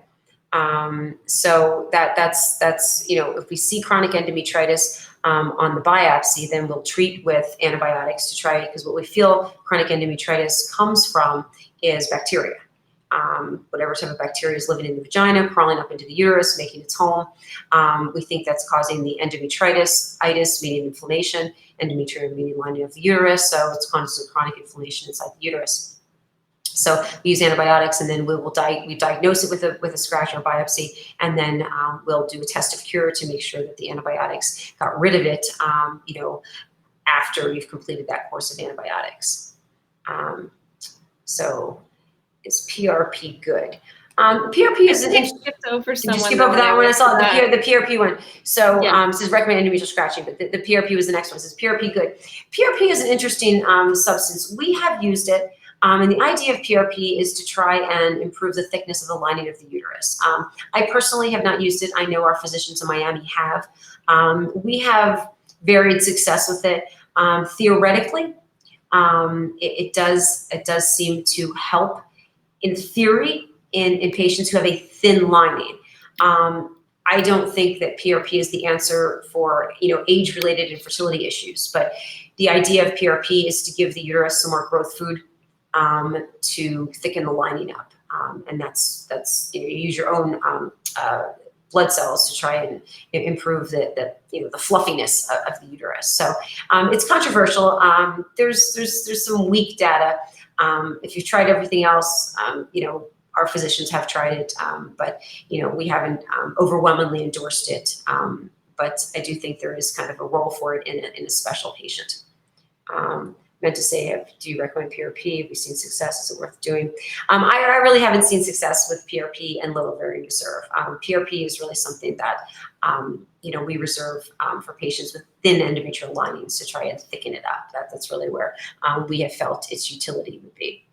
so that's if we see chronic endometritis on the biopsy, then we'll treat with antibiotics to try, because what we feel chronic endometritis comes from is bacteria. Whatever type of bacteria is living in the vagina, crawling up into the uterus, making its home. We think that's causing the endometritis, itis meaning inflammation, endometrium meaning lining of the uterus, so it's causing chronic inflammation inside the uterus. So we use antibiotics, and then we diagnose it with a scratch or biopsy, and then we'll do a test of cure to make sure that the antibiotics got rid of it, after we've completed that course of antibiotics. So is PRP good? PRP is I skipped over Did you someone. skip over that one? I saw the PRP one. So Yeah. it says recommend endometrial scratching, but the PRP was the next one. It says PRP good. PRP is an interesting substance. We have used it. And the idea of PRP is to try and improve the thickness of the lining of the uterus. I personally have not used it. I know our physicians in Miami have. We have varied success with it. Theoretically, it does seem to help in theory in patients who have a thin lining. I don't think that PRP is the answer for age-related infertility issues, but the idea of PRP is to give the uterus some more growth food to thicken the lining up, and that's you use your own blood cells to try and improve the fluffiness of the uterus. So it's controversial. There's some weak data. If you've tried everything else, our physicians have tried it, but we haven't overwhelmingly endorsed it. But I do think there is kind of a role for it in a special patient. Meant to say, do you recommend PRP? Have you seen success? Is it worth doing? I really haven't seen success with PRP and low ovarian reserve. PRP is really something that we reserve for patients with thin endometrial linings to try and thicken it up. That's really where we have felt its utility would be.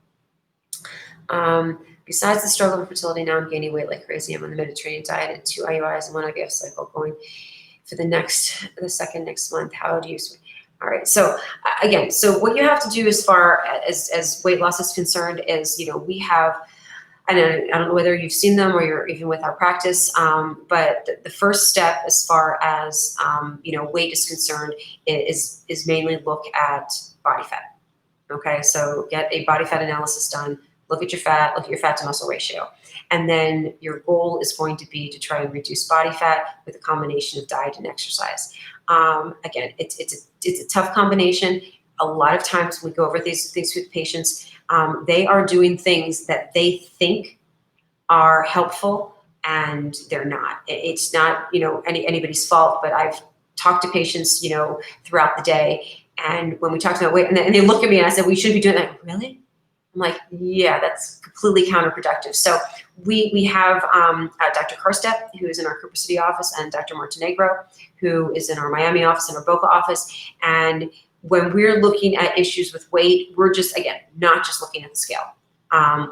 Besides the struggle with fertility, now I'm gaining weight like crazy. I'm on the Mediterranean diet and 2 IUIs and 1 IVF cycle going for the second next month. How do you? All right. So again, so what you have to do as far as weight loss is concerned is, we have, I don't know whether you've seen them or you're even with our practice, but the first step as far as, weight is concerned is mainly look at body fat. Okay. So get a body fat analysis done, look at your fat to muscle ratio. And then your goal is going to be to try and reduce body fat with a combination of diet and exercise. Again, it's a tough combination. A lot of times when we go over these things with patients, they are doing things that they think are helpful and they're not. It's not, anybody's fault, but I've talked to patients, throughout the day. And when we talked about weight, and they look at me and I said, we should be doing that. Really? I'm like, yeah, that's completely counterproductive. So we have Dr. Karstep, who is in our Cooper City office, and Dr. Montenegro, who is in our Miami office and our Boca office. And when we're looking at issues with weight, we're just, again, not just looking at the scale.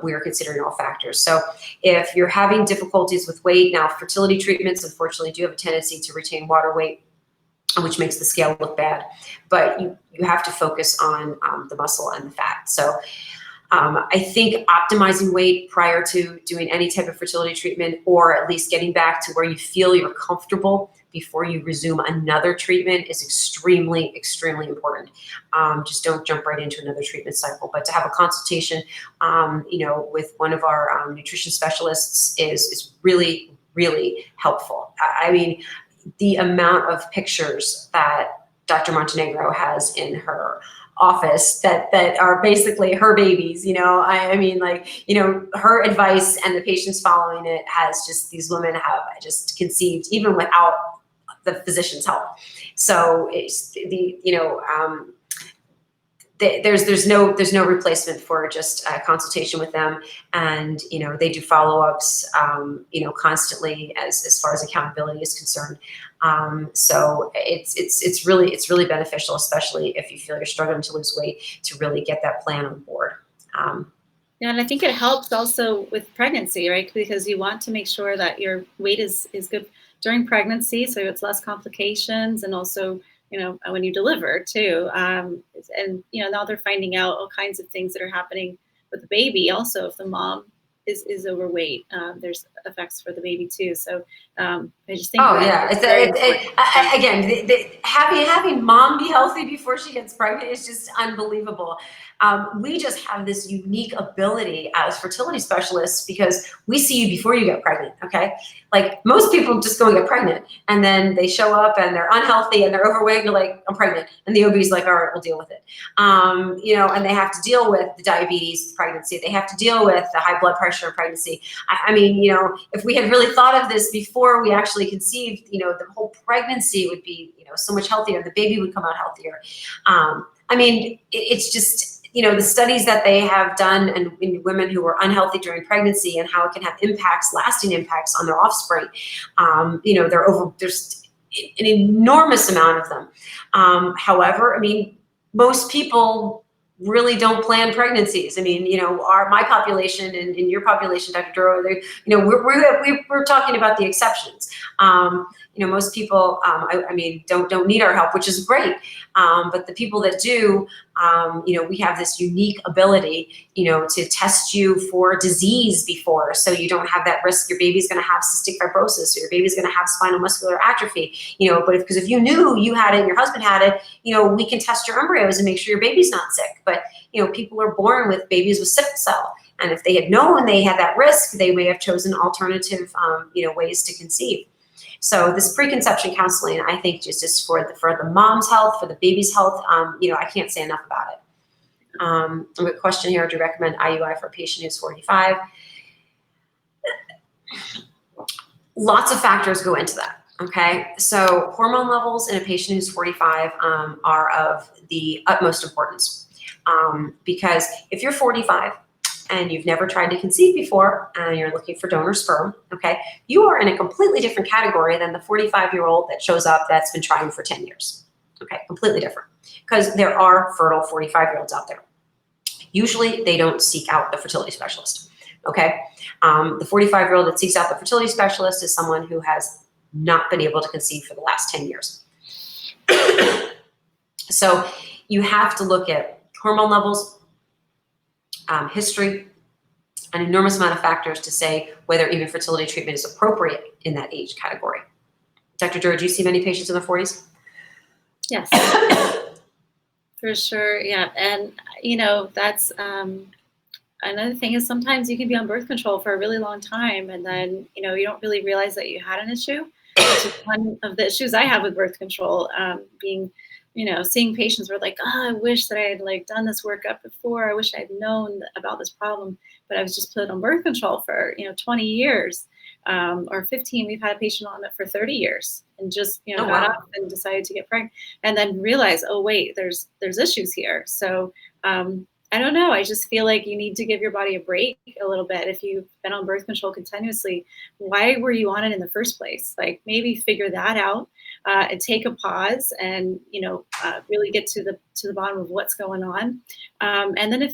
We are considering all factors. So if you're having difficulties with weight, now fertility treatments, unfortunately, do have a tendency to retain water weight, which makes the scale look bad. But you have to focus on the muscle and the fat. So I think optimizing weight prior to doing any type of fertility treatment, or at least getting back to where you feel you're comfortable before you resume another treatment is extremely, extremely important. Just don't jump right into another treatment cycle, but to have a consultation, with one of our nutrition specialists is really, really helpful. I mean, the amount of pictures that Dr. Montenegro has in her office that are basically her babies, I mean, like, her advice and the patients following it has just, these women have just conceived even without the physician's help. So it's there's no replacement for just a consultation with them, and they do follow-ups constantly as far as accountability is concerned. So it's really beneficial, especially if you feel you're struggling to lose weight, to really get that plan on board. Yeah, and I think it helps also with pregnancy, right? Because you want to make sure that your weight is good during pregnancy, so it's less complications, and also when you deliver too. And now they're finding out all kinds of things that are happening with the baby. Also, if the mom is overweight, there's effects for the baby too. So I just think. Oh yeah, again, having mom be healthy before she gets pregnant is just unbelievable. We just have this unique ability as fertility specialists because we see you before you get pregnant. Okay, like most people just go and get pregnant, and then they show up and they're unhealthy and they're overweight. And you're like, I'm pregnant, and the OB's like, all right, we'll deal with it. And they have to deal with the diabetes, the pregnancy. They have to deal with the high blood pressure in pregnancy. I mean, if we had really thought of this before we actually conceived, the whole pregnancy would be, so much healthier. The baby would come out healthier. I mean, it's just, the studies that they have done in women who were unhealthy during pregnancy and how it can have lasting impacts on their offspring. There's an enormous amount of them. However, I mean, most people really don't plan pregnancies. I mean, my population and your population, Dr. Duro, we're talking about the exceptions. Most people, don't need our help, which is great. But the people that do, we have this unique ability, to test you for disease before, so you don't have that risk. Your baby's going to have cystic fibrosis, or your baby's going to have spinal muscular atrophy, because if you knew you had it and your husband had it, we can test your embryos and make sure your baby's not sick. But, people are born with babies with sickle cell. And if they had known they had that risk, they may have chosen alternative, ways to conceive. So this preconception counseling, I think, just for the mom's health, for the baby's health, I can't say enough about it. I have a question here. Do you recommend IUI for a patient who's 45? Lots of factors go into that. Okay, so hormone levels in a patient who's 45 are of the utmost importance, because if you're 45 and you've never tried to conceive before and you're looking for donor sperm, okay, you are in a completely different category than the 45-year-old that shows up that's been trying for 10 years. Okay, completely different, because there are fertile 45-year-olds out there. Usually they don't seek out the fertility specialist. Okay, the 45-year-old that seeks out the fertility specialist is someone who has not been able to conceive for the last 10 years. So you have to look at hormone levels, history, an enormous amount of factors to say whether even fertility treatment is appropriate in that age category. Dr. Dura, do you see many patients in their 40s? Yes, for sure. Yeah, and that's another thing is sometimes you can be on birth control for a really long time, and then you don't really realize that you had an issue. Which is one of the issues I have with birth control, being seeing patients who are like, oh, I wish that I had done this workup before. I wish I had known about this problem, but I was just put on birth control for 20 years or 15. We've had a patient on it for 30 years and just got up and decided to get pregnant, and then realized, oh wait, there's issues here. So I don't know. I just feel like you need to give your body a break a little bit. If you've been on birth control continuously, why were you on it in the first place? Maybe figure that out and take a pause and really get to the bottom of what's going on. And then if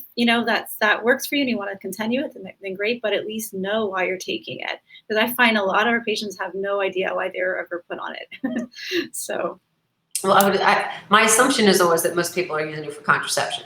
that works for you and you want to continue it, then great. But at least know why you're taking it, because I find a lot of our patients have no idea why they were ever put on it. So, well, my assumption is always that most people are using it for contraception.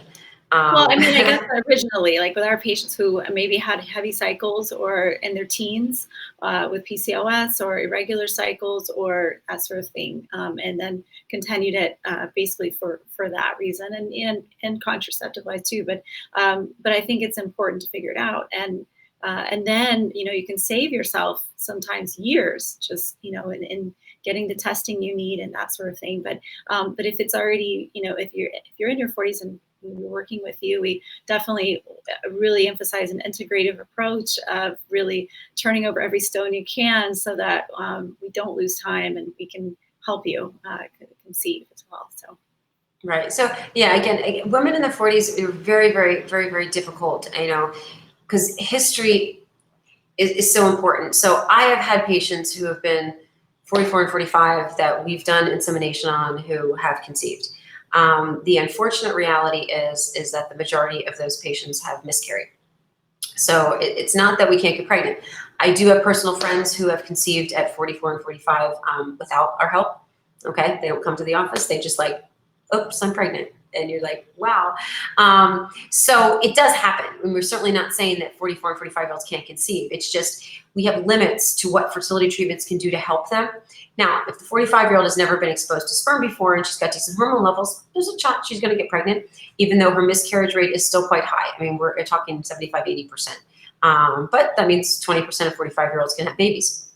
Well, I mean, I guess originally, like with our patients who maybe had heavy cycles or in their teens with PCOS or irregular cycles or that sort of thing, and then continued it basically for that reason and contraceptive wise too. But I think it's important to figure it out, and then you can save yourself sometimes years just in getting the testing you need and that sort of thing. But if it's already if you're in your 40s and we're working with you, we definitely really emphasize an integrative approach of really turning over every stone you can so that we don't lose time and we can help you conceive as well. So. Right. So yeah, again, women in the 40s are very, very, very, very difficult, because history is so important. So I have had patients who have been 44 and 45 that we've done insemination on who have conceived. The unfortunate reality is that the majority of those patients have miscarried. So it's not that we can't get pregnant. I do have personal friends who have conceived at 44 and 45 without our help. Okay, they don't come to the office. They just like, oops, I'm pregnant. And you're like, wow. So it does happen. And we're certainly not saying that 44 and 45-year-olds can't conceive. It's just we have limits to what fertility treatments can do to help them. Now, if the 45-year-old has never been exposed to sperm before and she's got decent hormone levels, there's a chance she's going to get pregnant, even though her miscarriage rate is still quite high. I mean, we're talking 75, 80%. But that means 20% of 45-year-olds can have babies.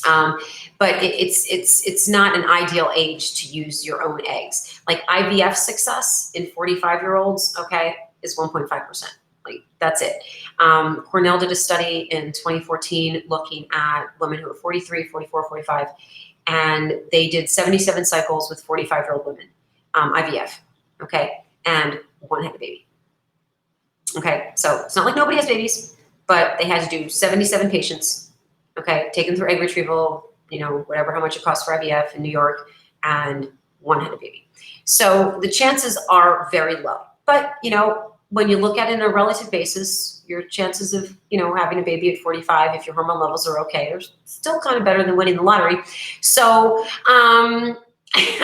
But it's not an ideal age to use your own eggs. Like IVF success in 45-year-olds, okay, is 1.5%. Like that's it. Cornell did a study in 2014 looking at women who are 43, 44, 45, and they did 77 cycles with 45-year-old women, IVF, okay, and one had a baby. Okay, so it's not like nobody has babies, but they had to do 77 patients, okay, taken through egg retrieval, whatever, how much it costs for IVF in New York, and one had a baby. So the chances are very low. But, when you look at it on a relative basis, your chances of, having a baby at 45, if your hormone levels are okay, are still kind of better than winning the lottery. So, I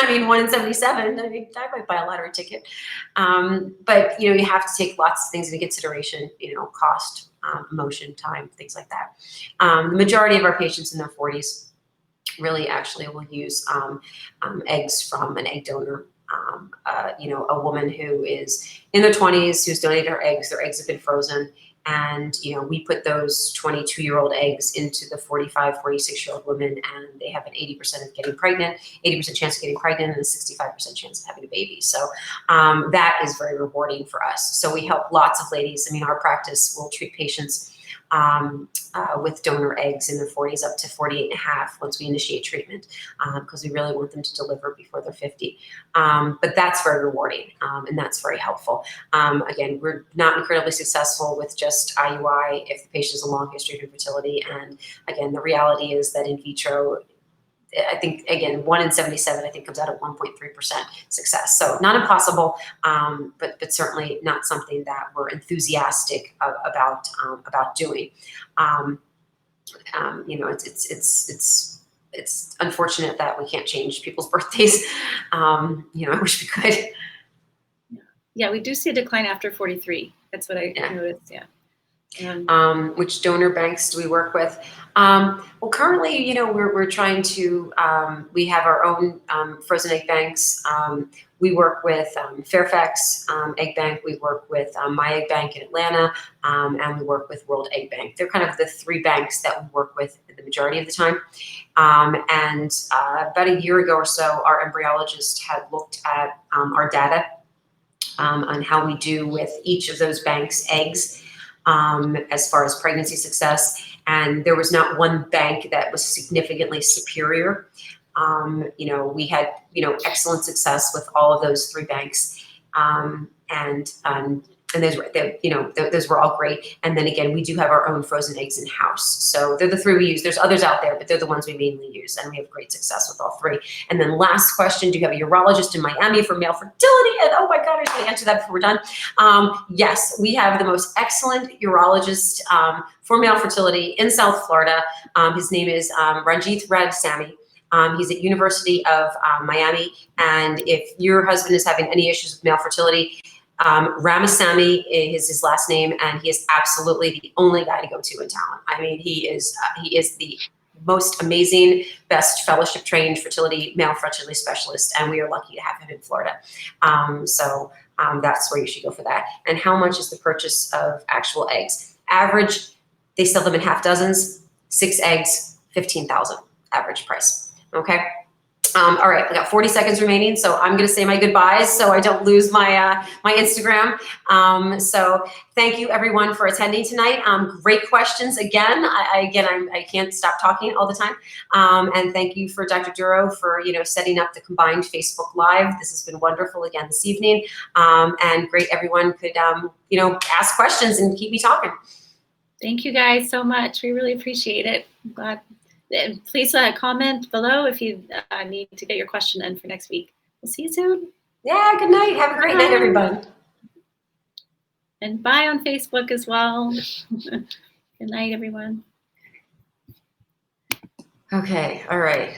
mean, 1 in 77, I mean, I might buy a lottery ticket. But, you have to take lots of things into consideration, cost, emotion, time, things like that. The majority of our patients in their 40s really actually will use eggs from an egg donor. A woman who is in their 20s who's donated her eggs, their eggs have been frozen. And, we put those 22-year-old eggs into the 45, 46-year-old women, and they have an 80% of getting pregnant, 80% chance of getting pregnant, and a 65% chance of having a baby. So that is very rewarding for us. So we help lots of ladies. I mean, our practice will treat patients with donor eggs in their 40s up to 48 and a half once we initiate treatment, because we really want them to deliver before they're 50. But that's very rewarding, and that's very helpful. Again, we're not incredibly successful with just IUI if the patient has a long history of infertility. And again, the reality is that in vitro, I think, again, 1 in 77, I think, comes out at 1.3% success. So not impossible, but certainly not something that we're enthusiastic about doing. It's unfortunate that we can't change people's birthdays. I wish we could. Yeah, we do see a decline after 43. That's what I noticed. Yeah. Which donor banks do we work with? Well, currently, we're trying to, we have our own frozen egg banks. We work with Fairfax Egg Bank. We work with My Egg Bank in Atlanta, and we work with World Egg Bank. They're kind of the 3 banks that we work with the majority of the time. And about a year ago or so, our embryologist had looked at our data on how we do with each of those banks' eggs. As far as pregnancy success, and there was not one bank that was significantly superior. We had, excellent success with all of those 3 banks, and those were all great. And then again, we do have our own frozen eggs in house. So they're the 3 we use. There's others out there, but they're the ones we mainly use, and we have great success with all 3. And then last question, do you have a urologist in Miami for male fertility? And oh my God, I should answer that before we're done. Yes, we have the most excellent urologist for male fertility in South Florida. His name is Ranjith Radsammy. He's at University of Miami. And if your husband is having any issues with male fertility, Ramasamy is his last name, and he is absolutely the only guy to go to in town. I mean, he is the most amazing, best fellowship trained male fertility specialist, and we are lucky to have him in Florida. That's where you should go for that. And how much is the purchase of actual eggs? Average, they sell them in half dozens, 6 eggs, 15,000 average price. Okay. All right, I got 40 seconds remaining, so I'm going to say my goodbyes so I don't lose my my Instagram. So thank you everyone for attending tonight. Great questions again. I can't stop talking all the time. And thank you for Dr. Duro for setting up the combined Facebook Live. This has been wonderful again this evening. And great, everyone could ask questions and keep me talking. Thank you guys so much. We really appreciate it. I'm glad. Please comment below if you need to get your question in for next week. We'll see you soon. Yeah, good night. Have a great night, everybody. And bye on Facebook as well. Good night, everyone. Okay, all right.